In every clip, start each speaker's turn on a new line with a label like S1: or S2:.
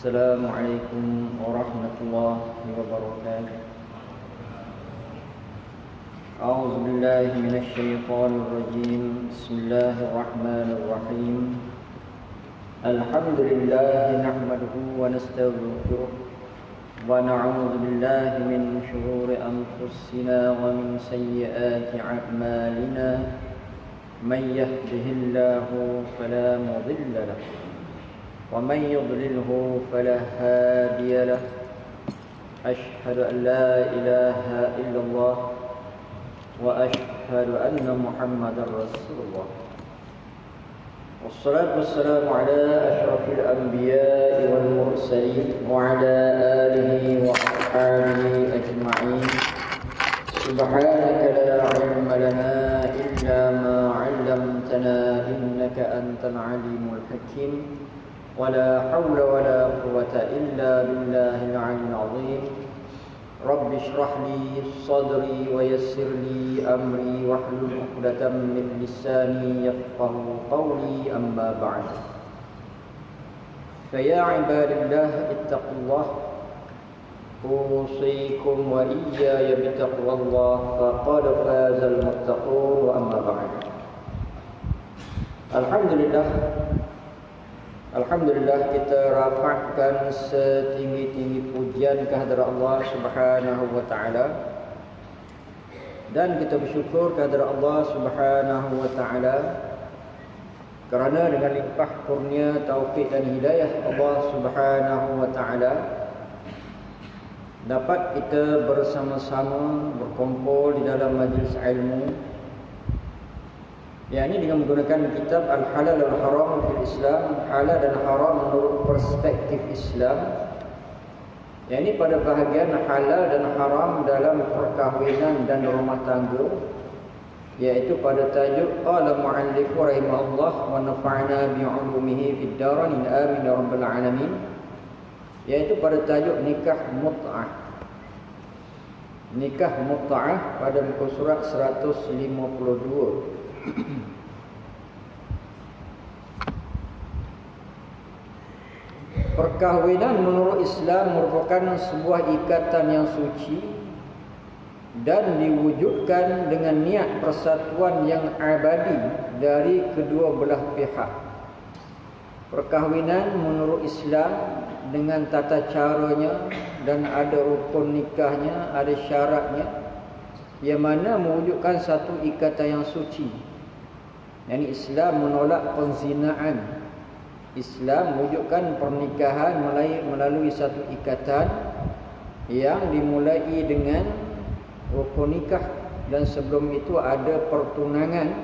S1: السلام عليكم ورحمة الله وبركاته. أعوذ بالله من الشيطان الرجيم. بسم الله الرحمن الرحيم. الحمد لله نحمده ونستغفره ونعوذ بالله من شرور أنفسنا ومن سيئات أعمالنا. من يهده الله فلا مضل له ومن يضلله فلا هادي له. أشهد أن لا إله إلا الله وأشهد أن محمدا رسول الله. والصلاة والسلام على أشرف الأنبياء والمرسلين وعلى آله وأصحابه أجمعين. سبحانك لا علم لنا إلا ما علمتنا إنك أنت العليم الحكيم. ولا حول ولا قوة إلا بالله العلي العظيم. رب اشرح لي صدري ويسر لي أمري واحلل عقدة من لساني يفقه قولي. أما بعد، فيا عباد الله اتقوا الله. أوصيكم وإياي بتقوى الله فقد فاز المتقون. وأما بعد، Alhamdulillah kita rafa'kan setinggi-tinggi pujian kehadrat Allah Subhanahu wa taala, dan kita bersyukur kehadrat Allah Subhanahu wa taala kerana dengan limpah kurnia taufik dan hidayah Allah Subhanahu wa taala dapat kita bersama-sama berkumpul di dalam majlis ilmu, yakni dengan menggunakan kitab Al-Halal Al-Haram fil Islam, halal dan haram menurut perspektif Islam, yakni pada bahagian halal dan haram dalam perkahwinan dan rumah tangga, iaitu pada tajuk qala mu'allif rahimahullah wa nafa'na bi'ulumihi fid darain amin ya rabbal alamin, iaitu pada tajuk nikah mut'ah. Nikah mut'ah pada muka surat 152. Perkahwinan menurut Islam merupakan sebuah ikatan yang suci dan diwujudkan dengan niat persatuan yang abadi dari kedua belah pihak. Perkahwinan menurut Islam dengan tata caranya dan ada rukun nikahnya, ada syaratnya, yang mana mewujudkan satu ikatan yang suci. Yani Islam menolak penzinaan. Islam mewujudkan pernikahan melalui satu ikatan yang dimulai dengan rukun nikah, dan sebelum itu ada pertunangan.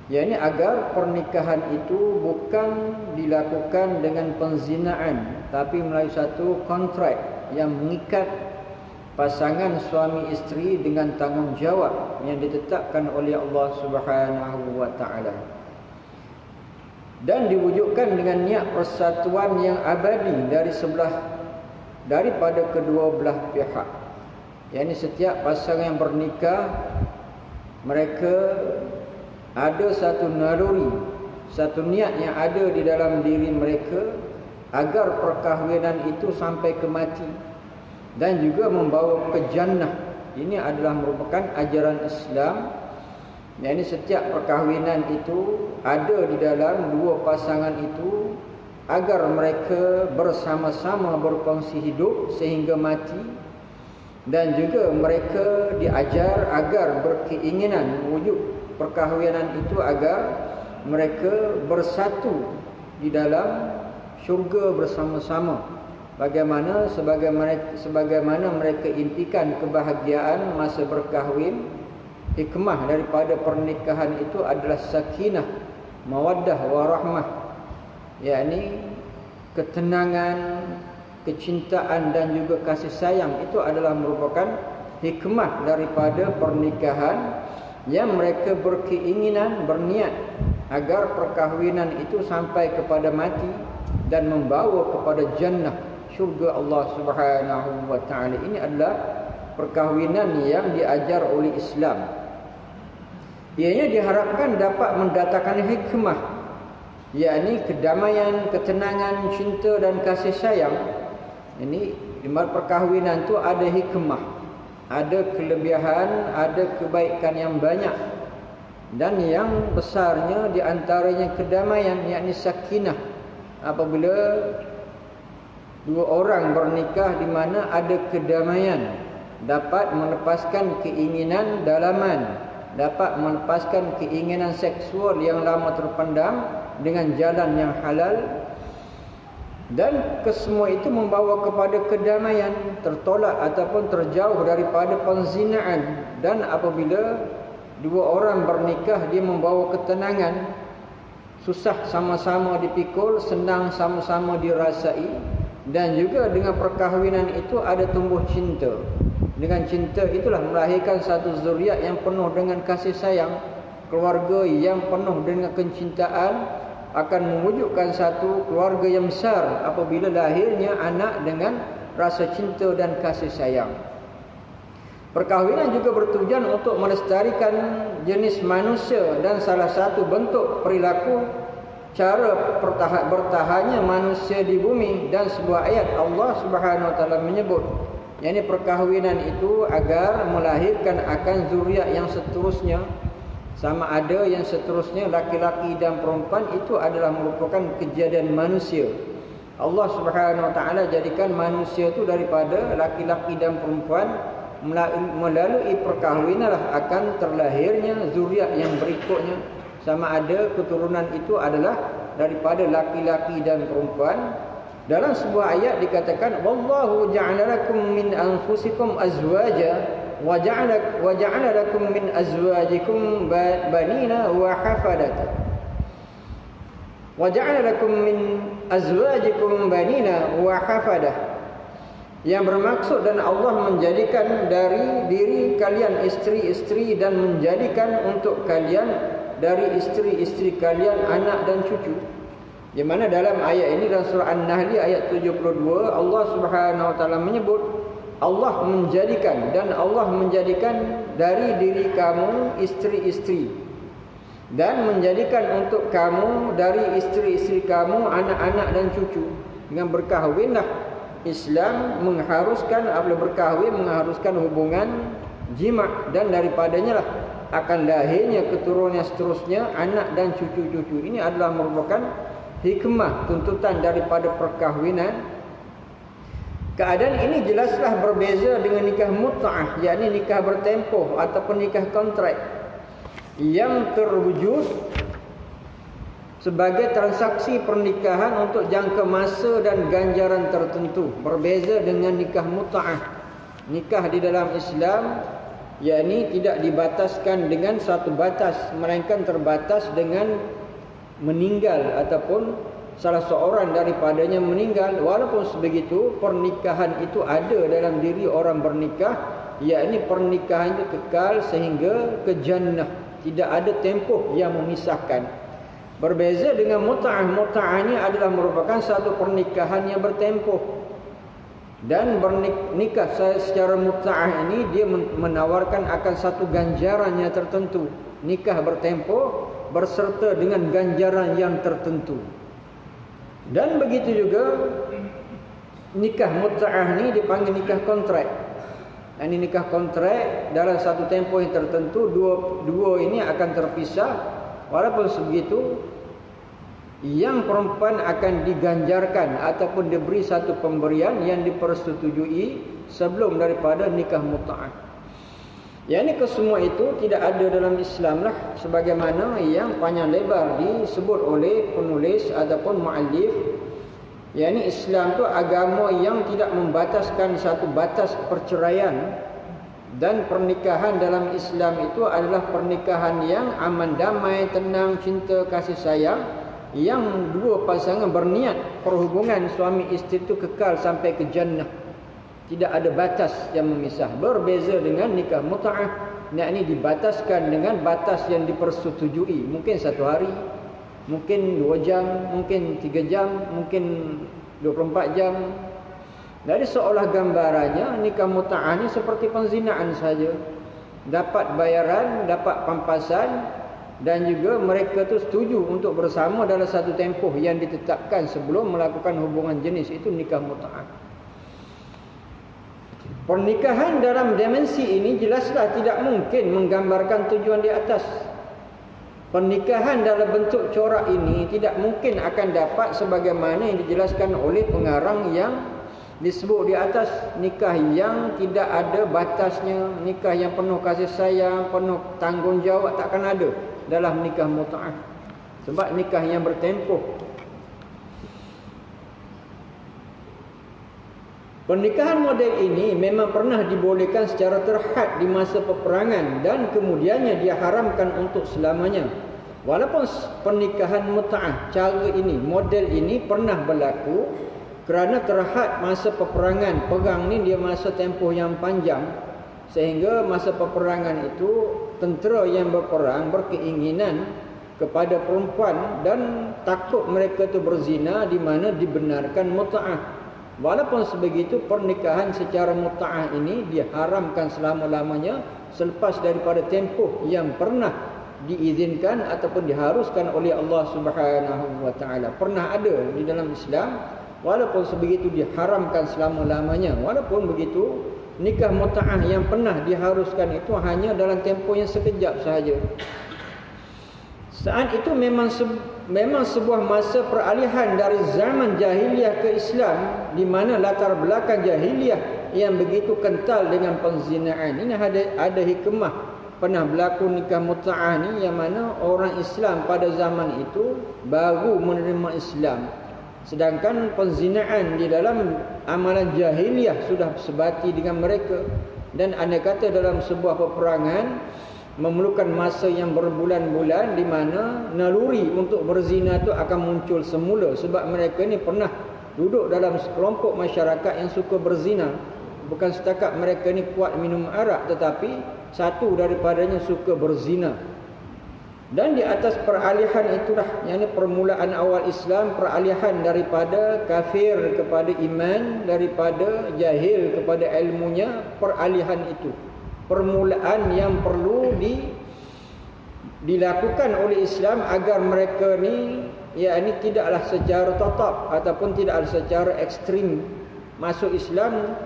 S1: Yani agar pernikahan itu bukan dilakukan dengan penzinaan, tapi melalui satu kontrak yang mengikat pasangan suami isteri dengan tanggungjawab yang ditetapkan oleh Allah Subhanahu wa taala, dan diwujudkan dengan niat persatuan yang abadi daripada kedua belah pihak. Yani setiap pasangan yang bernikah, mereka ada satu naluri, satu niat yang ada di dalam diri mereka agar perkahwinan itu sampai ke mati dan juga membawa ke jannah. Ini adalah merupakan ajaran Islam. Yang ini setiap perkahwinan itu ada di dalam dua pasangan itu agar mereka bersama-sama berkongsi hidup sehingga mati, dan juga mereka diajar agar berkeinginan wujud perkahwinan itu agar mereka bersatu di dalam syurga bersama-sama. Sebagaimana mereka impikan kebahagiaan masa berkahwin. Hikmah daripada pernikahan itu adalah sakinah, mawaddah, warahmah, yakni ketenangan, kecintaan dan juga kasih sayang. Itu adalah merupakan hikmah daripada pernikahan, yang mereka berkeinginan, berniat agar perkahwinan itu sampai kepada mati dan membawa kepada jannah, syurga Allah Subhanahu wa taala. Ini adalah perkahwinan yang diajar oleh Islam. Ianya diharapkan dapat mendatangkan hikmah yakni kedamaian, ketenangan, cinta dan kasih sayang. Ini di dalam perkahwinan tu ada hikmah, ada kelebihan, ada kebaikan yang banyak. Dan yang besarnya di antaranya kedamaian, yakni sakinah. Apabila dua orang bernikah di mana ada kedamaian, dapat melepaskan keinginan dalaman, dapat melepaskan keinginan seksual yang lama terpendam dengan jalan yang halal, dan kesemua itu membawa kepada kedamaian, tertolak ataupun terjauh daripada penzinaan. Dan apabila dua orang bernikah, dia membawa ketenangan, susah sama-sama dipikul, senang sama-sama dirasai. Dan juga dengan perkahwinan itu ada tumbuh cinta. Dengan cinta itulah melahirkan satu zuriat yang penuh dengan kasih sayang. Keluarga yang penuh dengan kecintaan akan mewujudkan satu keluarga yang besar apabila lahirnya anak dengan rasa cinta dan kasih sayang. Perkahwinan juga bertujuan untuk melestarikan jenis manusia, dan salah satu bentuk perilaku cara bertahannya manusia di bumi. Dan sebuah ayat Allah Subhanahu Wa Taala menyebut, yakni perkahwinan itu agar melahirkan akan zuriat yang seterusnya. Sama ada yang seterusnya laki-laki dan perempuan, itu adalah merupakan kejadian manusia. Allah Subhanahu Wa Taala jadikan manusia itu daripada laki-laki dan perempuan. Melalui perkahwinan akan terlahirnya zuriat yang berikutnya. Sama ada keturunan itu adalah daripada laki-laki dan perempuan. Dalam sebuah ayat dikatakan, wallahu ja'ala lakum min anfusikum azwaja wa ja'ala lakum min azwajikum banina wa hafadatan. Wa ja'ala lakum min azwajikum banina wa hafadah. Yang bermaksud, dan Allah menjadikan dari diri kalian isteri-isteri, dan menjadikan untuk kalian dari isteri-isteri kalian anak dan cucu. Di mana dalam ayat ini, dalam surah An-Nahl ayat 72, Allah Subhanahu Wa Taala menyebut, Allah menjadikan, dan Allah menjadikan dari diri kamu isteri-isteri, dan menjadikan untuk kamu dari isteri-isteri kamu anak-anak dan cucu. Dengan berkahwinlah, Islam mengharuskan, apabila berkahwin mengharuskan hubungan jima', dan daripadanya lah akan lahirnya keturunan seterusnya, anak dan cucu-cucu. Ini adalah merupakan hikmah tuntutan daripada perkahwinan. Keadaan ini jelaslah berbeza dengan nikah mut'ah, yakni nikah bertempoh ataupun nikah kontrak yang terwujud sebagai transaksi pernikahan untuk jangka masa dan ganjaran tertentu. Berbeza dengan nikah mut'ah. Nikah di dalam Islam, yakni tidak dibataskan dengan satu batas, melainkan terbatas dengan meninggal ataupun salah seorang daripadanya meninggal. Walaupun sebegitu, pernikahan itu ada dalam diri orang bernikah, yakni pernikahan itu kekal sehingga ke jannah. Tidak ada tempoh yang memisahkan. Berbeza dengan mut'ah. Mut'ahnya adalah merupakan satu pernikahan yang bertempoh. Dan bernikah secara mut'ah ini, dia menawarkan akan satu ganjaran yang tertentu. Nikah bertempoh berserta dengan ganjaran yang tertentu. Dan begitu juga nikah mut'ah ni dipanggil nikah kontrak. Ini nikah kontrak dalam satu tempoh yang tertentu, dua ini akan terpisah. Walaupun sebegitu, yang perempuan akan diganjarkan ataupun diberi satu pemberian yang dipersetujui sebelum daripada nikah mut'ah. Yang ini kesemua itu tidak ada dalam Islam lah, sebagaimana yang panjang lebar disebut oleh penulis ataupun muallif. Yang ini Islam itu agama yang tidak membataskan satu batas perceraian. Dan pernikahan dalam Islam itu adalah pernikahan yang aman, damai, tenang, cinta, kasih sayang, yang dua pasangan berniat perhubungan suami isteri itu kekal sampai ke jannah. Tidak ada batas yang memisah. Berbeza dengan nikah mut'ah, yakni dibataskan dengan batas yang dipersetujui. Mungkin 1 hari, mungkin 2 jam, mungkin 3 jam, mungkin 24 jam. Dari seolah gambarannya nikah mut'ah ni seperti penzinaan saja. Dapat bayaran, dapat pampasan, dan juga mereka tu setuju untuk bersama dalam satu tempoh yang ditetapkan sebelum melakukan hubungan jenis, itu nikah mut'ah. Pernikahan dalam dimensi ini jelaslah tidak mungkin menggambarkan tujuan di atas. Pernikahan dalam bentuk corak ini tidak mungkin akan dapat sebagaimana yang dijelaskan oleh pengarang yang disebut di atas, nikah yang tidak ada batasnya, nikah yang penuh kasih sayang, penuh tanggungjawab, takkan ada dalam nikah mut'ah. Sebab nikah yang bertempoh. Pernikahan model ini memang pernah dibolehkan secara terhad di masa peperangan dan kemudiannya dia haramkan untuk selamanya. Walaupun pernikahan mut'ah cara ini, model ini pernah berlaku kerana terhad masa peperangan. Perang ni dia masa tempoh yang panjang, sehingga masa peperangan itu tentera yang berperang berkeinginan kepada perempuan dan takut mereka tu berzina, di mana dibenarkan mut'ah. Walaupun sebegitu, pernikahan secara mut'ah ini diharamkan selama-lamanya selepas daripada tempoh yang pernah diizinkan ataupun diharuskan oleh Allah Subhanahu wa taala. Pernah ada di dalam Islam, walaupun sebegitu diharamkan selama-lamanya. Walaupun begitu, nikah mut'ah yang pernah diharuskan itu hanya dalam tempoh yang sekejap sahaja. Saat itu memang sebuah masa peralihan dari zaman jahiliyah ke Islam, di mana latar belakang jahiliyah yang begitu kental dengan penzinaan. Ini ada hikmah pernah berlaku nikah mut'ah ni, yang mana orang Islam pada zaman itu baru menerima Islam. Sedangkan penzinaan di dalam amalan jahiliyah sudah sebati dengan mereka. Dan andai kata dalam sebuah peperangan memerlukan masa yang berbulan-bulan, di mana naluri untuk berzina itu akan muncul semula. Sebab mereka ni pernah duduk dalam sekelompok masyarakat yang suka berzina. Bukan setakat mereka ni kuat minum arak, tetapi satu daripadanya suka berzina. Dan di atas peralihan itulah, yang ini permulaan awal Islam, peralihan daripada kafir kepada iman, daripada jahil kepada ilmunya, peralihan itu permulaan yang perlu dilakukan oleh Islam agar mereka ni, yakni tidaklah secara total ataupun tidaklah secara ekstrim masuk Islam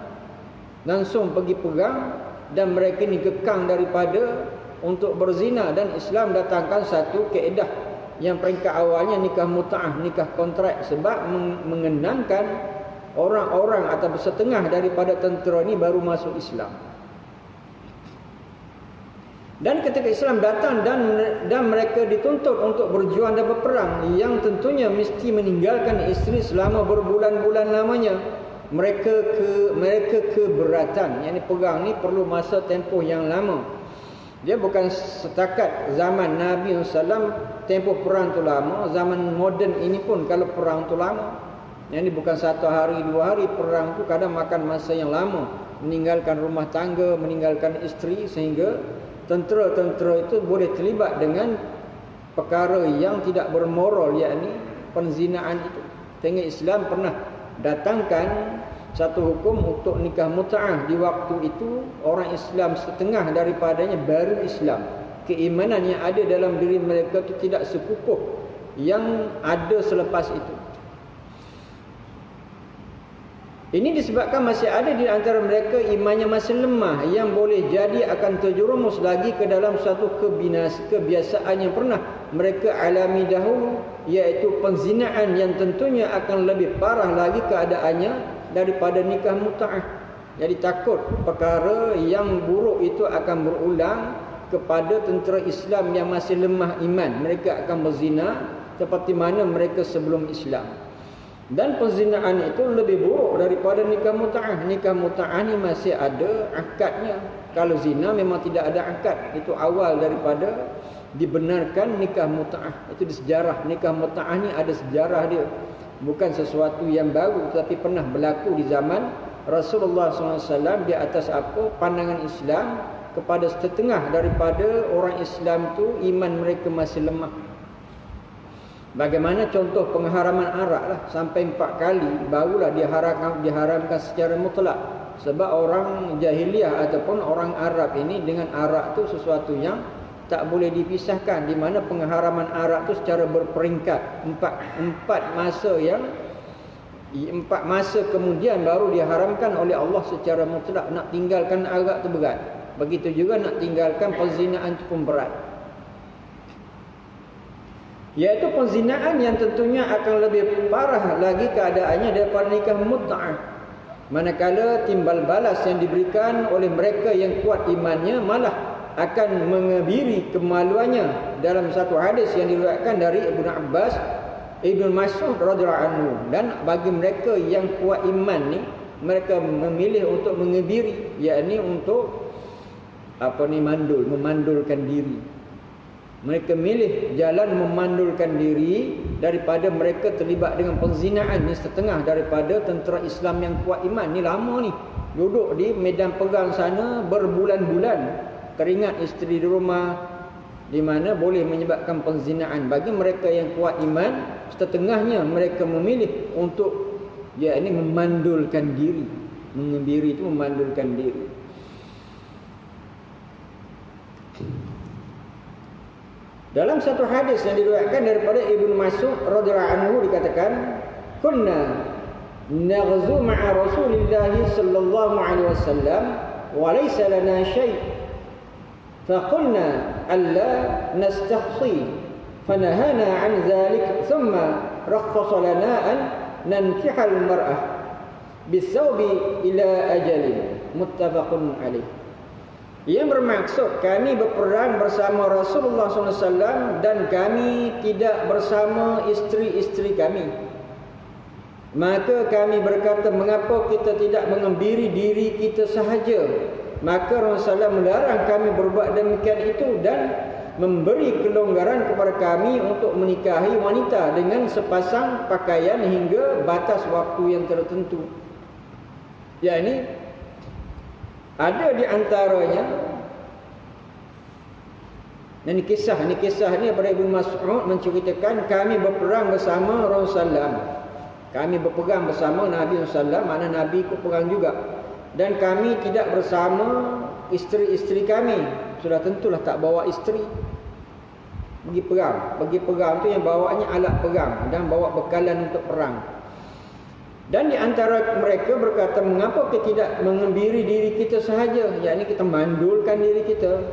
S1: langsung pergi perang, dan mereka ni kekang daripada untuk berzina. Dan Islam datangkan satu kaedah yang peringkat awalnya nikah mut'ah, nikah kontrak, sebab mengenangkan orang-orang atau setengah daripada tentera ni baru masuk Islam. Dan ketika Islam datang dan mereka dituntut untuk berjuang dan berperang, yang tentunya mesti meninggalkan isteri selama berbulan-bulan lamanya, mereka keberatan. Yang ini perang ni perlu masa tempoh yang lama. Dia bukan setakat zaman Nabi SAW tempoh perang tu lama. Zaman moden ini pun kalau perang tu lama. Yang ini bukan 1 hari 2 hari. Perang tu kadang makan masa yang lama, meninggalkan rumah tangga, meninggalkan isteri, sehingga tentera-tentera itu boleh terlibat dengan perkara yang tidak bermoral, yakni penzinaan itu. Sehingga Islam pernah datangkan satu hukum untuk nikah mut'ah. Di waktu itu orang Islam setengah daripadanya baru Islam. Keimanan yang ada dalam diri mereka itu tidak sekukuh yang ada selepas itu. Ini disebabkan masih ada di antara mereka imannya masih lemah, yang boleh jadi akan terjerumus lagi ke dalam satu kebiasaan yang pernah mereka alami dahulu, iaitu penzinaan, yang tentunya akan lebih parah lagi keadaannya daripada nikah mut'ah. Jadi takut perkara yang buruk itu akan berulang kepada tentera Islam yang masih lemah iman. Mereka akan berzina seperti mana mereka sebelum Islam. Dan penzinaan itu lebih buruk daripada nikah mut'ah. Nikah mut'ah ni masih ada akadnya. Kalau zina memang tidak ada akad. Itu awal daripada dibenarkan nikah mut'ah. Itu di sejarah. Nikah mut'ah ni ada sejarah dia. Bukan sesuatu yang baru, tetapi pernah berlaku di zaman Rasulullah SAW. Di atas apa? Pandangan Islam kepada setengah daripada orang Islam tu iman mereka masih lemah. Bagaimana contoh pengharaman arak lah, sampai 4 kali barulah diharamkan secara mutlak. Sebab orang jahiliyah ataupun orang Arab ini dengan arak tu sesuatu yang tak boleh dipisahkan, di mana pengharaman arak tu secara berperingkat. Empat masa kemudian baru diharamkan oleh Allah secara mutlak. Nak tinggalkan arak tu berat. Begitu juga nak tinggalkan perzinaan tu pun berat. Iaitu perzinaan yang tentunya akan lebih parah lagi keadaannya daripada nikah mut'ah. Manakala timbal balas yang diberikan oleh mereka yang kuat imannya malah akan mengebiri kemaluannya. Dalam satu hadis yang diriwayatkan dari Ibnu Abbas, Ibnu Mas'ud radhiyallahu anhu, dan bagi mereka yang kuat iman ni, mereka memilih untuk mengebiri, yakni untuk memandulkan diri. Mereka milih jalan memandulkan diri daripada mereka terlibat dengan perzinaan. Ni setengah daripada tentera Islam yang kuat iman ni lama ni duduk di medan perang sana berbulan-bulan, keringat isteri di rumah, di mana boleh menyebabkan perzinaan. Bagi mereka yang kuat iman, setengahnya mereka memilih untuk yakni memandulkan diri. Mengebiri itu memandulkan diri. Dalam satu hadis yang diriwayatkan daripada Ibnu Mas'ud radhiyallahu anhu dikatakan, "Kunna naghzu ma'a Rasulillah sallallahu alaihi wasallam wa laysa lana shay'. فقلنا ألا نستخصي فنهانا عن ذلك ثم رخص لنا أن ننكح المرأة بالثوب إلى أجل متفق عليه." Yang bermaksud kami berperang bersama Rasulullah SAW dan kami tidak bersama isteri-isteri kami. Maka kami berkata, mengapa kita tidak mengebiri diri kita sahaja? Maka Rasulullah melarang kami berbuat demikian itu dan memberi kelonggaran kepada kami untuk menikahi wanita dengan sepasang pakaian hingga batas waktu yang tertentu. Yakni ada di antaranya, ini kisah ni daripada Ibnu Mas'ud menceritakan kami berperang bersama Rasulullah. Kami berperang bersama Nabi SAW, mana Nabi ikut perang juga. Dan kami tidak bersama isteri-isteri kami. Sudah tentulah tak bawa isteri. Pergi perang. Pergi perang tu yang bawanya alat perang dan bawa bekalan untuk perang. Dan di antara mereka berkata, mengapa kita tidak mengebiri diri kita sahaja? Yakni kita mandulkan diri kita.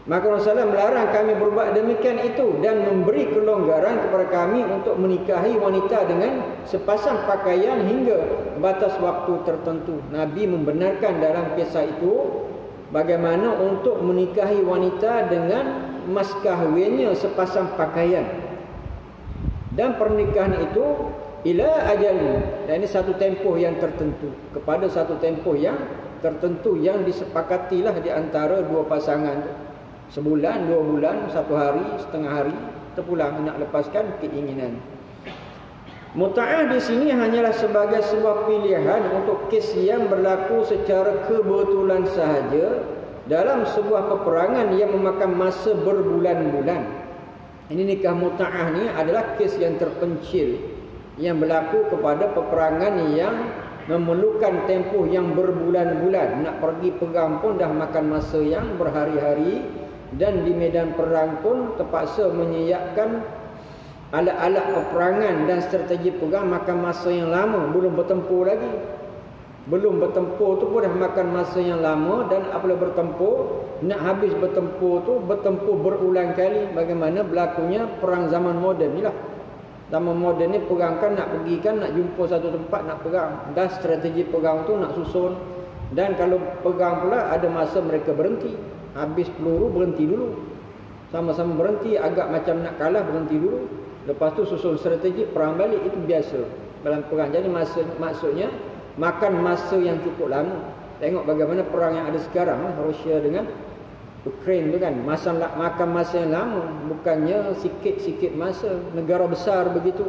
S1: Maka Rasulullah melarang kami berbuat demikian itu dan memberi kelonggaran kepada kami untuk menikahi wanita dengan sepasang pakaian hingga batas waktu tertentu. Nabi membenarkan dalam kisah itu bagaimana untuk menikahi wanita dengan mas kahwinnya sepasang pakaian. Dan pernikahan itu ila ajal, dan ini satu tempoh yang tertentu, kepada satu tempoh yang tertentu yang disepakatilah di antara dua pasangan itu. Sebulan, 2 bulan, 1 hari, setengah hari, terpulang nak lepaskan keinginan. Muta'ah di sini hanyalah sebagai sebuah pilihan untuk kes yang berlaku secara kebetulan sahaja dalam sebuah peperangan yang memakan masa berbulan-bulan. Ini nikah muta'ah ni adalah kes yang terpencil yang berlaku kepada peperangan yang memerlukan tempoh yang berbulan-bulan. Nak pergi perang pun dah makan masa yang berhari-hari, dan di medan perang pun terpaksa menyiapkan alat-alat peperangan dan strategi perang makan masa yang lama. Belum bertempur lagi. Belum bertempur tu pun dah makan masa yang lama, dan apabila bertempur, nak habis bertempur tu bertempur berulang kali. Bagaimana berlakunya perang zaman moden ni lah. Zaman moden ni perang kan nak pergi kan, nak jumpa satu tempat nak perang. Dan strategi perang tu nak susun. Dan kalau perang pula ada masa mereka berhenti. Habis peluru berhenti dulu. Sama-sama berhenti, agak macam nak kalah berhenti dulu. Lepas tu susun strategi perang balik. Itu biasa dalam perang. Jadi maksudnya makan masa yang cukup lama. Tengok bagaimana perang yang ada sekarang, Rusia dengan Ukraine tu kan, makan masa yang lama. Bukannya sikit-sikit masa. Negara besar begitu.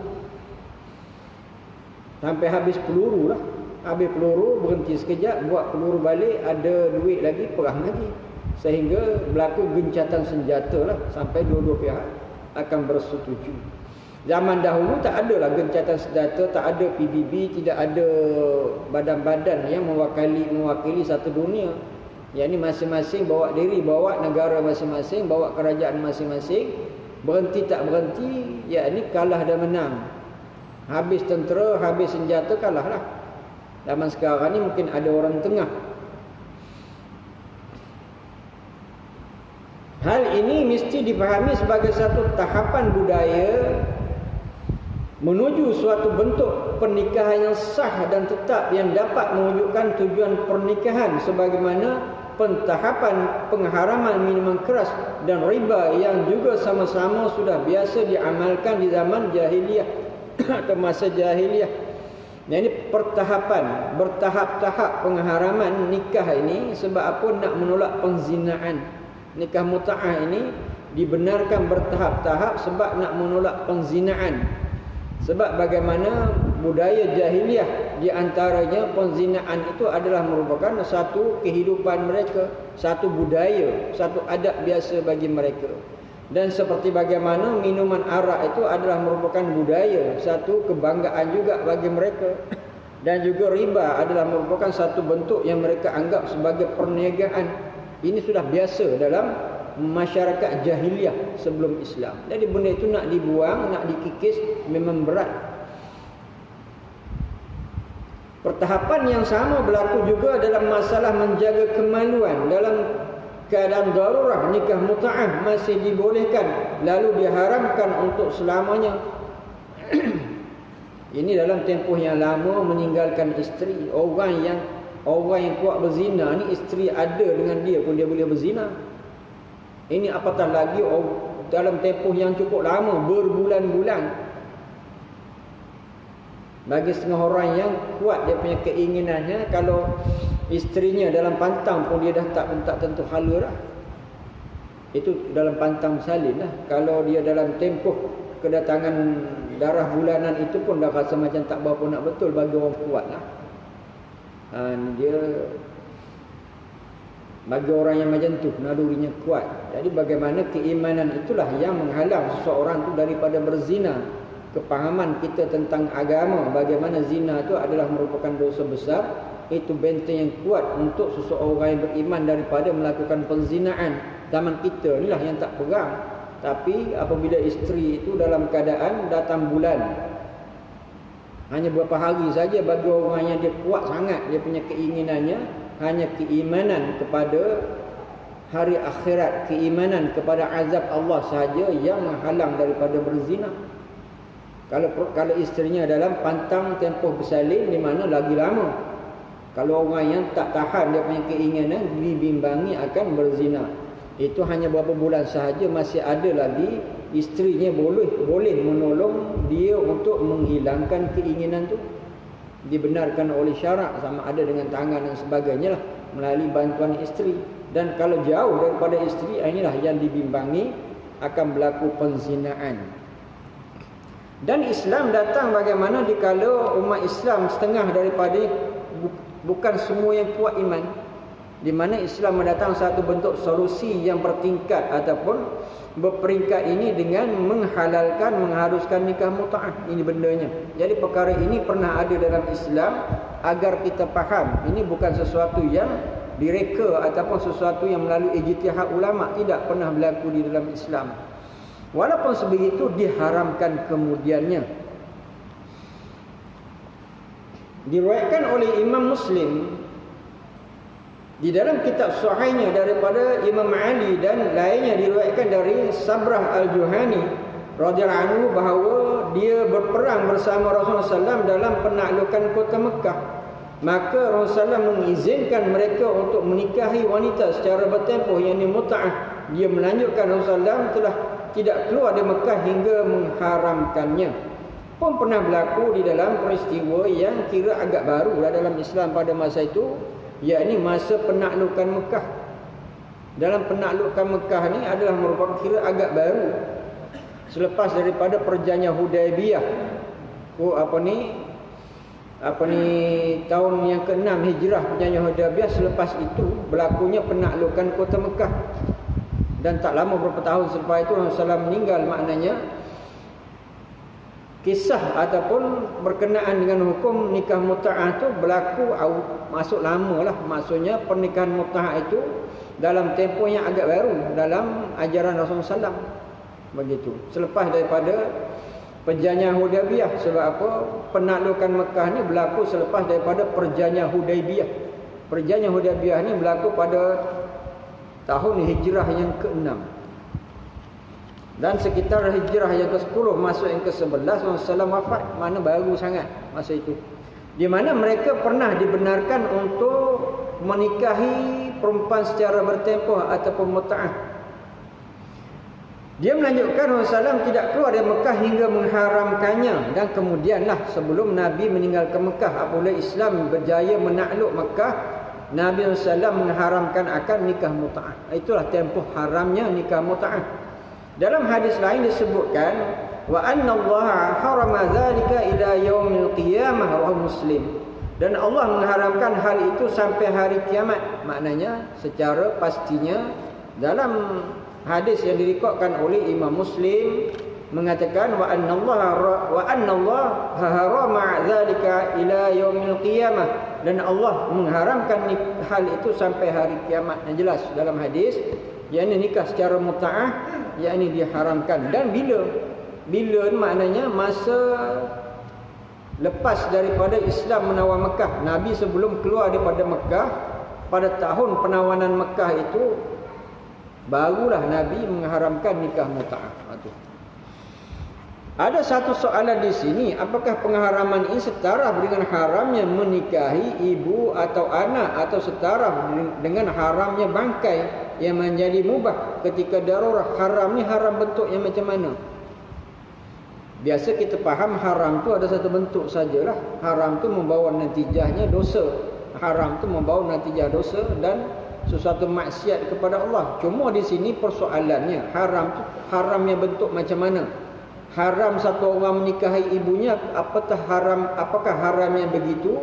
S1: Sampai habis peluru lah. Habis peluru berhenti sekejap, buat peluru balik, ada duit lagi, perang lagi. Sehingga berlaku gencatan senjata lah, sampai dua-dua pihak akan bersetuju. Zaman dahulu tak ada lah gencatan senjata, tak ada PBB, tidak ada badan-badan yang mewakili satu dunia. Yang ini masing-masing bawa diri, bawa negara masing-masing, bawa kerajaan masing-masing. Berhenti tak berhenti, ya ini kalah dan menang. Habis tentera, habis senjata, kalah lah. Zaman sekarang ni mungkin ada orang tengah. Hal ini mesti dipahami sebagai satu tahapan budaya menuju suatu bentuk pernikahan yang sah dan tetap yang dapat mewujudkan tujuan pernikahan, sebagaimana pentahapan pengharaman minuman keras dan riba yang juga sama-sama sudah biasa diamalkan di zaman jahiliyah atau masa jahiliyah. Ini pertahapan, bertahap-tahap pengharaman nikah ini. Sebab apa? Nak menolak penzinaan. Nikah mut'ah ini dibenarkan bertahap-tahap sebab nak menolak penzinaan. Sebab bagaimana budaya jahiliyah, di antaranya penzinaan itu adalah merupakan satu kehidupan mereka, satu budaya, satu adat biasa bagi mereka. Dan seperti bagaimana minuman arak itu adalah merupakan budaya, satu kebanggaan juga bagi mereka. Dan juga riba adalah merupakan satu bentuk yang mereka anggap sebagai perniagaan. Ini sudah biasa dalam masyarakat jahiliyah sebelum Islam. Jadi benda itu nak dibuang, nak dikikis memang berat. Pertahapan yang sama berlaku juga dalam masalah menjaga kemaluan. Dalam keadaan darurah, nikah mut'ah masih dibolehkan, lalu diharamkan untuk selamanya. Ini dalam tempoh yang lama meninggalkan isteri. Orang yang kuat berzina ni, isteri ada dengan dia pun dia boleh berzina. Ini apatah lagi dalam tempoh yang cukup lama, berbulan-bulan. Bagi setengah orang yang kuat dia punya keinginannya, kalau isterinya dalam pantang pun dia dah tak tentu hala dah. Itu dalam pantang salin lah. Kalau dia dalam tempoh kedatangan darah bulanan itu pun dah rasa macam tak berapa nak betul bagi orang kuat lah. Dia bagi orang yang macam tu nalurinya kuat. Jadi bagaimana keimanan itulah yang menghalang seseorang tu daripada berzina. Kepahaman kita tentang agama, bagaimana zina itu adalah merupakan dosa besar, itu benteng yang kuat untuk seseorang yang beriman daripada melakukan penzinaan. Zaman kita inilah yang tak pegang. Tapi apabila isteri itu dalam keadaan datang bulan, hanya beberapa hari saja, bagi orang yang dia kuat sangat dia punya keinginannya, hanya keimanan kepada hari akhirat, keimanan kepada azab Allah sahaja yang menghalang daripada berzina. Kalau isterinya dalam pantang tempoh bersalin, di mana lagi lama. Kalau orang yang tak tahan dia punya keinginan, dibimbangi akan berzina, itu hanya beberapa bulan sahaja, masih ada lagi isterinya boleh menolong dia untuk menghilangkan keinginan tu. Dibenarkan oleh syarak, sama ada dengan tangan dan sebagainya lah, melalui bantuan isteri. Dan kalau jauh daripada isteri, inilah yang dibimbangi akan berlaku penzinaan. Dan Islam datang bagaimana dikala umat Islam setengah daripada, bukan semua yang kuat iman, di mana Islam mendatang satu bentuk solusi yang bertingkat ataupun berperingkat ini dengan menghalalkan, mengharuskan nikah mut'ah. Ini bendanya. Jadi perkara ini pernah ada dalam Islam agar kita faham. Ini bukan sesuatu yang direka ataupun sesuatu yang melalui ijtihad ulama. Tidak pernah berlaku di dalam Islam. Walaupun sebegitu diharamkan kemudiannya. Diriwayatkan oleh Imam Muslim di dalam kitab sahihnya daripada Imam Ali dan lainnya, diriwayatkan dari Sabrah Al-Juhani radhiyallahu anhu bahawa dia berperang bersama Rasulullah SAW dalam penaklukan kota Mekah. Maka Rasulullah SAW mengizinkan mereka untuk menikahi wanita secara bertempoh, yang ini mut'ah. Dia melanjutkan Rasulullah SAW telah tidak keluar dari Mekah hingga mengharamkannya. Pun pernah berlaku di dalam peristiwa yang kira agak baru dalam Islam pada masa itu, yakni masa penaklukan Mekah. Dalam penaklukan Mekah ni adalah merupakan kira agak baru selepas daripada perjanjian Hudaibiyah. Tahun yang ke-6 Hijrah, perjanjian Hudaibiyah. Selepas itu berlakunya penaklukan kota Mekah. Dan tak lama, beberapa tahun selepas itu Rasulullah SAW meninggal. Maknanya kisah ataupun berkenaan dengan hukum nikah mut'ah tu berlaku masuk lama lah. Maksudnya pernikahan mut'ah itu dalam tempoh yang agak baru dalam ajaran Rasulullah SAW. Begitu. Selepas daripada perjanjian Hudaybiyah. Sebab apa? Penaklukan Mekah ni berlaku selepas daripada perjanjian Hudaybiyah. Perjanjian Hudaybiyah ni berlaku pada tahun hijrah yang ke-6. Dan sekitar hijrah yang ke-10 masuk yang ke-11 Rasulullah wafat. Mana baru sangat masa itu. Di mana mereka pernah dibenarkan untuk menikahi perempuan secara bertempoh ataupun mut'ah. Dia melanjutkan Rasulullah SAW tidak keluar dari Mekah hingga mengharamkannya. Dan kemudianlah sebelum Nabi meninggalkan Mekah, apabila Islam berjaya menakluk Mekah, Nabi SAW mengharamkan akan nikah mut'ah. Itulah tempoh haramnya nikah mut'ah. Dalam hadis lain disebutkan wa anna Allah harama dzalika ila yaumil qiyamah rawahu Muslim. Dan Allah mengharamkan hal itu sampai hari kiamat. Maknanya secara pastinya dalam hadis yang direkodkan oleh Imam Muslim mengatakan wa anna Allah harama dzalika ila yaumil qiyamah, dan Allah mengharamkan hal itu sampai hari kiamat. Yang jelas dalam hadis yakni nikah secara mut'ah yakni diharamkan. Dan bila maknanya masa lepas daripada Islam menawar Mekah. Nabi sebelum keluar daripada Mekah, pada tahun penawanan Mekah itu barulah Nabi mengharamkan nikah mut'ah. Ada satu soalan di sini, apakah pengharaman ini setara dengan haramnya menikahi ibu atau anak, atau setara dengan haramnya bangkai yang menjadi mubah ketika darurat? Haram ni haram bentuknya macam mana? Biasa kita faham haram tu ada satu bentuk sajalah. Haram tu membawa natijahnya dosa. Haram tu membawa natijah dosa dan sesuatu maksiat kepada Allah. Cuma di sini persoalannya, haram tu haramnya bentuk macam mana? Haram satu orang menikahi ibunya, apakah haramnya begitu?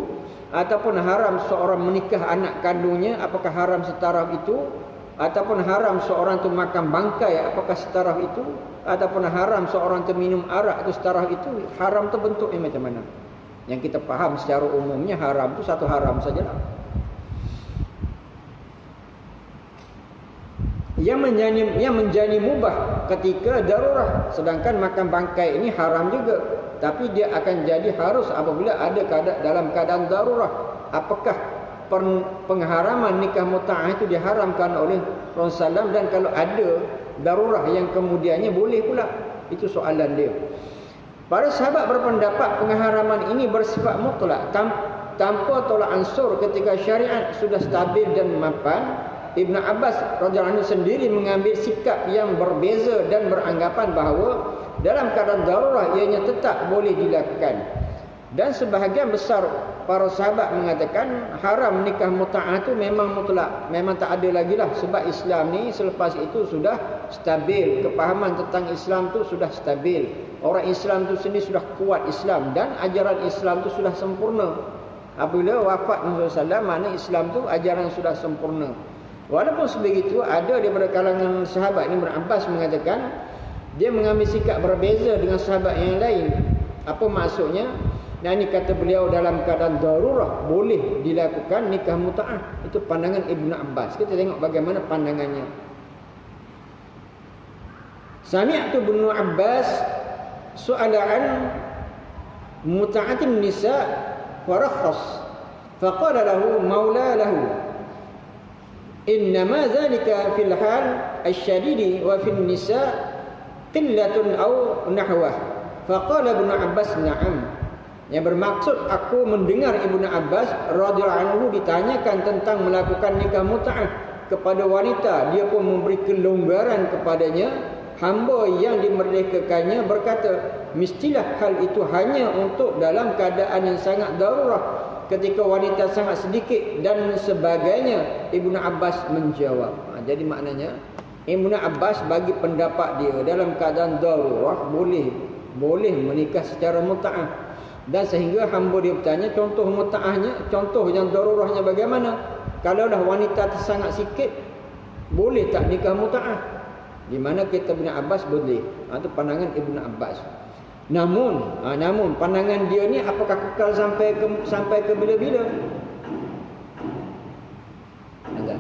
S1: Ataupun haram seorang menikah anak kandungnya, apakah haram setaraf itu? Ataupun haram seorang tu makan bangkai, apakah setaraf itu? Ataupun haram seorang tu minum arak, itu setaraf itu? Haram tu bentuknya macam mana? Yang kita faham secara umumnya haram tu satu haram sajalah. Yang menjadi mubah ketika darurat. Sedangkan makan bangkai ini haram juga, tapi dia akan jadi harus apabila ada dalam keadaan darurat. Apakah pengharaman nikah mut'ah itu diharamkan oleh Rasulullah SAW, dan kalau ada darurat yang kemudiannya boleh pula? Itu soalan dia. Para sahabat berpendapat pengharaman ini bersifat mutlak, tanpa tolak ansur ketika syariat sudah stabil dan mapan. Ibn Abbas radhiyallahu anhu sendiri mengambil sikap yang berbeza dan beranggapan bahawa dalam keadaan darurat ianya tetap boleh dilakukan. Dan sebahagian besar para sahabat mengatakan haram nikah mut'ah itu memang mutlak, memang tak ada lagi lah, sebab Islam ni selepas itu sudah stabil, kepahaman tentang Islam tu sudah stabil, orang Islam tu sendiri sudah kuat Islam, dan ajaran Islam tu sudah sempurna. Apabila wafat Rasulullah SAW, mana Islam tu ajaran sudah sempurna. Walaupun sebegitu, ada daripada kalangan sahabat ni, Ibn Abbas mengatakan dia mengambil sikap berbeza dengan sahabat yang lain. Apa maksudnya? Dan ini kata beliau, dalam keadaan darurat boleh dilakukan nikah mut'ah. Itu pandangan Ibn Abbas. Kita tengok bagaimana pandangannya. Sami'tu Ibn Abbas su'alaan mut'atin nisa' farakhas faqala lahu maula lahu innama dhalika fil hal asyadidi wa fil nisa qillatun aw nahwah. Faqala Ibn Abbas na'am. Yang bermaksud, aku mendengar Ibn Abbas radhiyallahu anhu ditanyakan tentang melakukan nikah mut'ah kepada wanita, dia pun memberi kelonggaran kepadanya. Hamba yang dimerdekakannya berkata, mestilah hal itu hanya untuk dalam keadaan yang sangat darurat, ketika wanita sangat sedikit dan sebagainya. Ibn Abbas menjawab. Jadi maknanya Ibn Abbas bagi pendapat dia dalam keadaan darurat boleh menikah secara mut'ah. Dan sehingga hamba dia bertanya, contoh mut'ahnya, contoh yang daruratnya bagaimana? Kalaulah wanita sangat sikit, boleh tak nikah mut'ah? Di mana kita Ibn Abbas boleh. Itu pandangan Ibn Abbas. Namun pandangan dia ni apakah kekal sampai ke bila-bila? Enggak.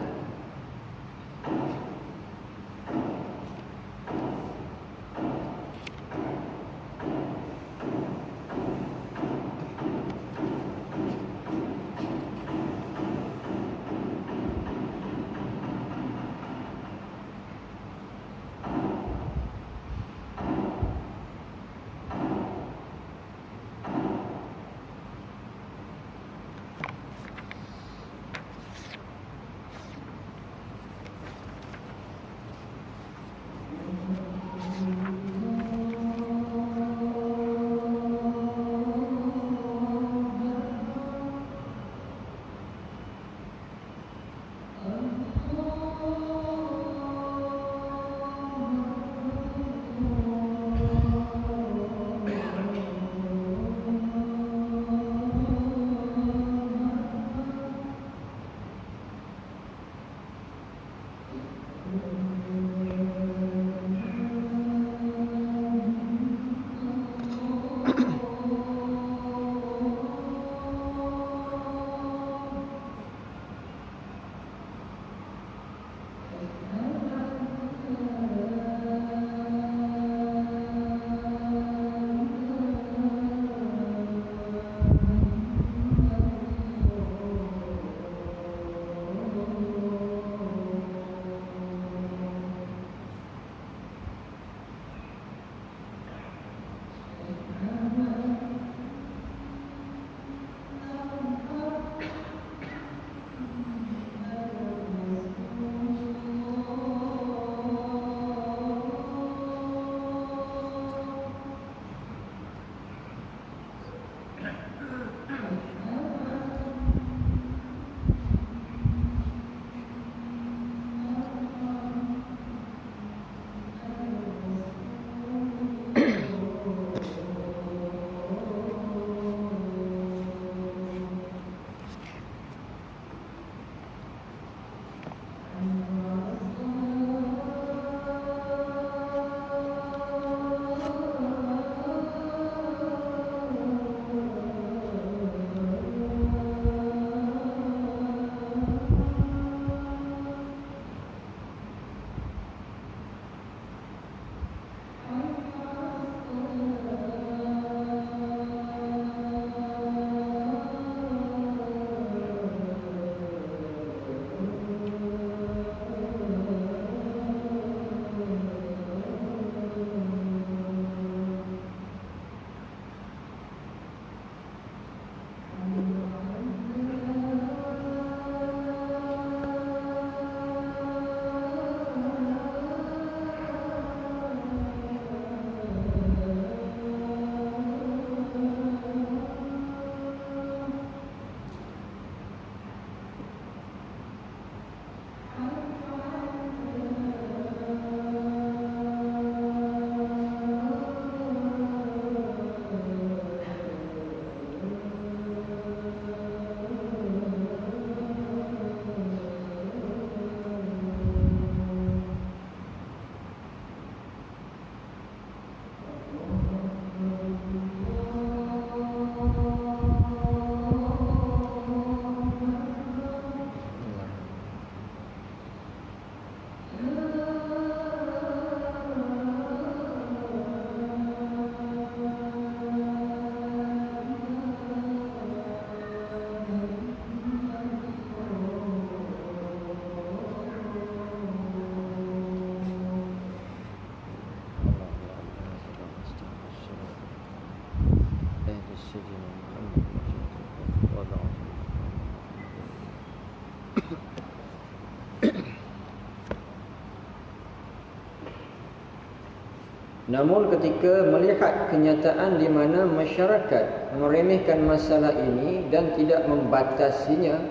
S1: Namun ketika melihat kenyataan di mana masyarakat meremehkan masalah ini dan tidak membatasinya,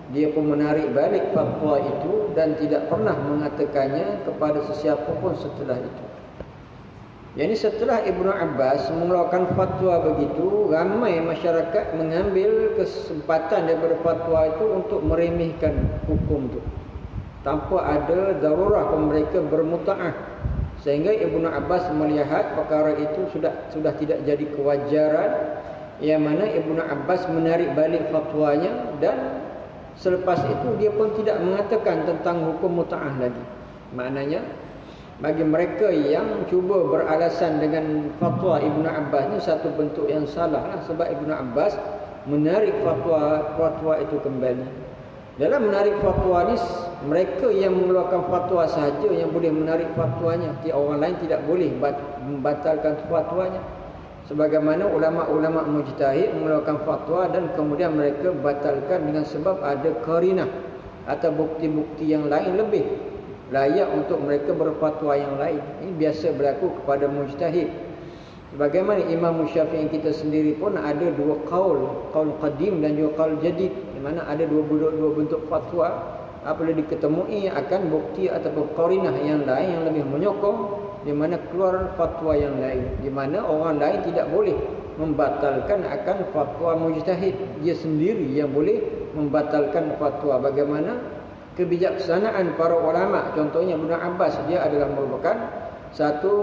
S1: dia pun menarik balik fatwa itu dan tidak pernah mengatakannya kepada sesiapa pun setelah itu. Jadi setelah Ibnu Abbas mengeluarkan fatwa begitu, ramai masyarakat mengambil kesempatan daripada fatwa itu untuk meremehkan hukum itu, tanpa ada darurah mereka bermuta'ah Sehingga Ibnu Abbas melihat perkara itu sudah tidak jadi kewajaran, yang mana Ibnu Abbas menarik balik fatwanya, dan selepas itu dia pun tidak mengatakan tentang hukum mut'ah lagi. Maknanya bagi mereka yang cuba beralasan dengan fatwa Ibnu Abbas ni satu bentuk yang salah lah, sebab Ibnu Abbas menarik fatwa itu kembali. Dalam menarik fatwa ni, mereka yang mengeluarkan fatwa sahaja yang boleh menarik fatwanya. Orang lain tidak boleh membatalkan fatwanya. Sebagaimana ulama-ulama mujtahid mengeluarkan fatwa dan kemudian mereka batalkan dengan sebab ada qarinah atau bukti-bukti yang lain lebih layak untuk mereka berfatwa yang lain. Ini biasa berlaku kepada mujtahid. Bagaimana Imam Syafi'i kita sendiri pun ada dua qaul qadim dan juga qaul jadid, di mana ada dua bentuk fatwa. Apabila diketemui akan bukti ataupun qarinah yang lain yang lebih menyokong, di mana keluar fatwa yang lain, di mana orang lain tidak boleh membatalkan akan fatwa mujtahid. Dia sendiri yang boleh membatalkan fatwa. Bagaimana kebijaksanaan para ulama, contohnya Ibnu Abbas, dia adalah merupakan satu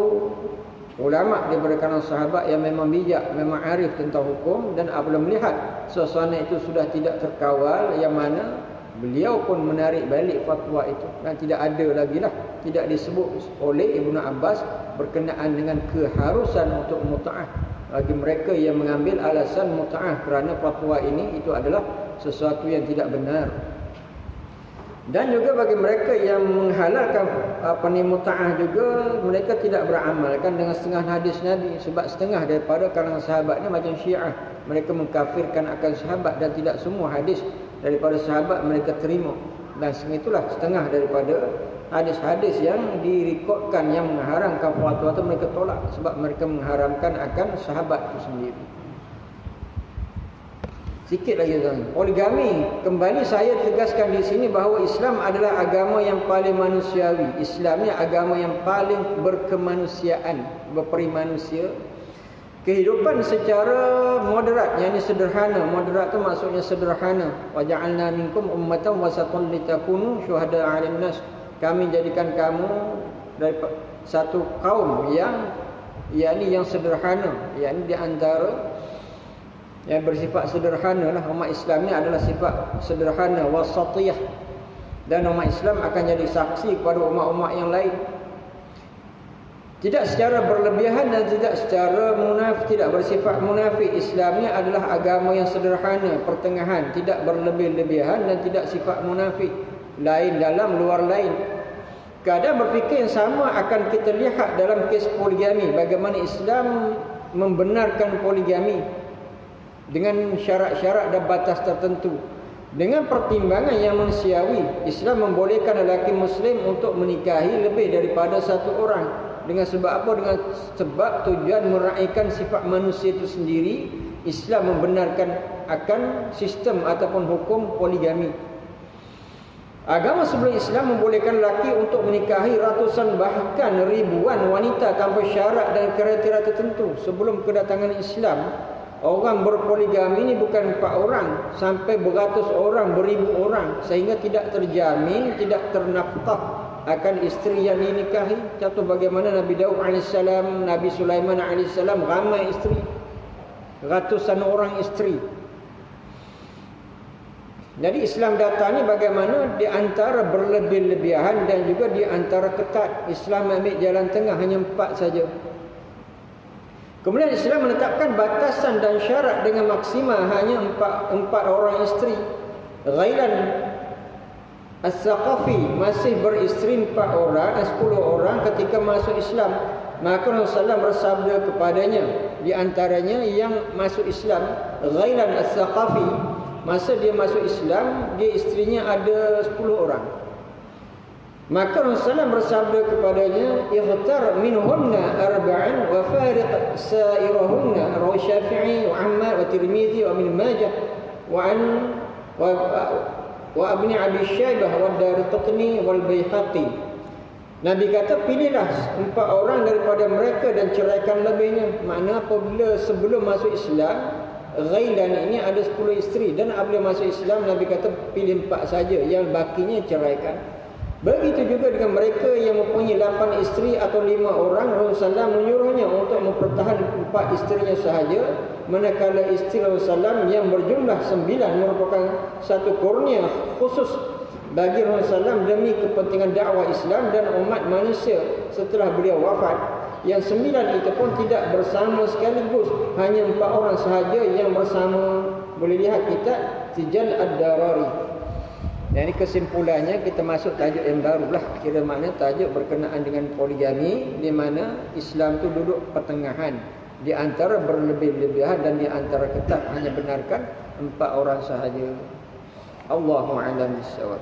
S1: ulama daripada kalangan sahabat yang memang bijak, memang arif tentang hukum, dan apabila melihat suasana itu sudah tidak terkawal, yang mana beliau pun menarik balik fatwa itu, dan tidak ada lagi lah, tidak disebut oleh Ibnu Abbas berkenaan dengan keharusan untuk mut'ah bagi mereka yang mengambil alasan mut'ah kerana fatwa ini itu adalah sesuatu yang tidak benar. Dan juga bagi mereka yang menghalalkan mut'ah juga, mereka tidak beramalkan dengan setengah hadis Nabi. Sebab setengah daripada kalangan sahabat ni macam Syiah, mereka mengkafirkan akan sahabat, dan tidak semua hadis daripada sahabat mereka terima. Dan itulah setengah daripada hadis-hadis yang direkodkan yang mengharamkan fatwa itu mereka tolak, sebab mereka mengharamkan akan sahabat itu sendiri. Sikit lagi tuan. Poligami, kembali saya tegaskan di sini bahawa Islam adalah agama yang paling manusiawi. Islam ni agama yang paling berkemanusiaan, berperi manusia. Kehidupan secara moderat, yang ini sederhana. Moderat tu maksudnya sederhana. Wa ja'alna minkum ummatan wasatan litakunu syuhada'a 'alan nas. Kami jadikan kamu dari satu kaum yang sederhana, yakni di antara yang bersifat sederhana lah. Umat Islam ni adalah sifat sederhana, wasatiyah, dan umat Islam akan jadi saksi kepada umat-umat yang lain, tidak secara berlebihan dan tidak secara munafik, tidak bersifat munafik. Islam ni adalah agama yang sederhana, pertengahan, tidak berlebih-lebihan dan tidak sifat munafik, lain dalam luar lain. Keadaan berfikir yang sama akan kita lihat dalam kes poligami. Bagaimana Islam membenarkan poligami dengan syarat-syarat dan batas tertentu. Dengan pertimbangan yang manusiawi, Islam membolehkan lelaki Muslim untuk menikahi lebih daripada satu orang. Dengan sebab apa? Dengan sebab tujuan meraihkan sifat manusia itu sendiri. Islam membenarkan akan sistem ataupun hukum poligami. Agama sebelum Islam membolehkan lelaki untuk menikahi ratusan bahkan ribuan wanita tanpa syarat dan kriteria tertentu. Sebelum kedatangan Islam, orang berpoligami ini bukan 4 orang, sampai beratus orang, beribu orang, sehingga tidak terjamin, tidak ternafkah akan isteri yang dinikahi. Contoh bagaimana Nabi Daud AS, Nabi Sulaiman AS, ramai isteri, ratusan orang isteri. Jadi Islam datang ni bagaimana di antara berlebih-lebihan dan juga di antara ketat. Islam ambil jalan tengah, hanya 4 saja. Kemudian Islam menetapkan batasan dan syarat dengan maksima hanya 4 orang isteri. Ghailan As-Saqafi masih beristeri 10 orang ketika masuk Islam. Maka Rasulullah bersabda kepadanya, di antaranya yang masuk Islam, Ghailan As-Saqafi, masa dia masuk Islam, dia isterinya ada 10 orang. Maka Rasulullah bersabda kepadanya, "Ikhtar minhunna arba'an wa fariq sa'irahunna." Rawi Syafi'i wa Ahmad wa Tirmizi wa Ibn Majah wa Ibn Abi Syaibah wa Daraqutni wal Baihaqi. Nabi kata, pilihlah 4 orang daripada mereka dan ceraikan lebihnya. Makna apabila sebelum masuk Islam, Ghailan ini ada 10 isteri, dan apabila masuk Islam Nabi kata pilih 4 saja, yang bakinya ceraikan. Begitu juga dengan mereka yang mempunyai 8 isteri atau 5 orang, Rasulullah SAW menyuruhnya untuk mempertahankan 4 isterinya sahaja, manakala isteri Rasulullah SAW yang berjumlah 9 merupakan satu kurnia khusus bagi Rasulullah SAW demi kepentingan dakwah Islam dan umat manusia setelah beliau wafat. Yang 9 itu pun tidak bersama sekaligus, hanya 4 orang sahaja yang bersama. Boleh lihat kitab Tijal Ad-Darari. Dan ini kesimpulannya, kita masuk tajuk yang baru lah. Kira makna tajuk berkenaan dengan poligami, di mana Islam tu duduk pertengahan di antara berlebih-lebihan dan di antara ketat hanya benarkan 4 orang sahaja. Allahu a'lam bissawab.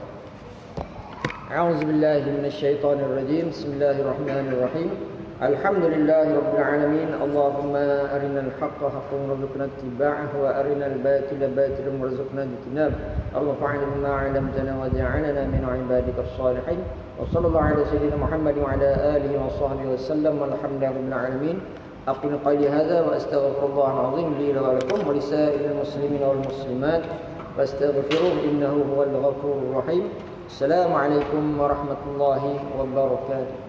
S1: A'udzubillahi minasyaitonirrajim. Bismillahirrahmanirrahim. Alhamdulillahi rabbil alamin. Allahumma arinal haqqa haqqan warzuqna ittiba'ahu wa arinal batila batilan warzuqna ijtinab. Allahumma 'allamtana wa ja'alna min 'ibadika as-salihin. Wa sallallahu ala sayyidina Muhammad wa ala alihi wa sahbihi wa sallam. Walhamdulillahi rabbil alamin. Aqulu qawli hadha wa astaghfirullahal azim li wa lakum wa lisa'iril muslimin wal muslimat fastaghfiruhu innahu huwal ghafurur rahim. Assalamualaikum warahmatullahi wabarakatuh.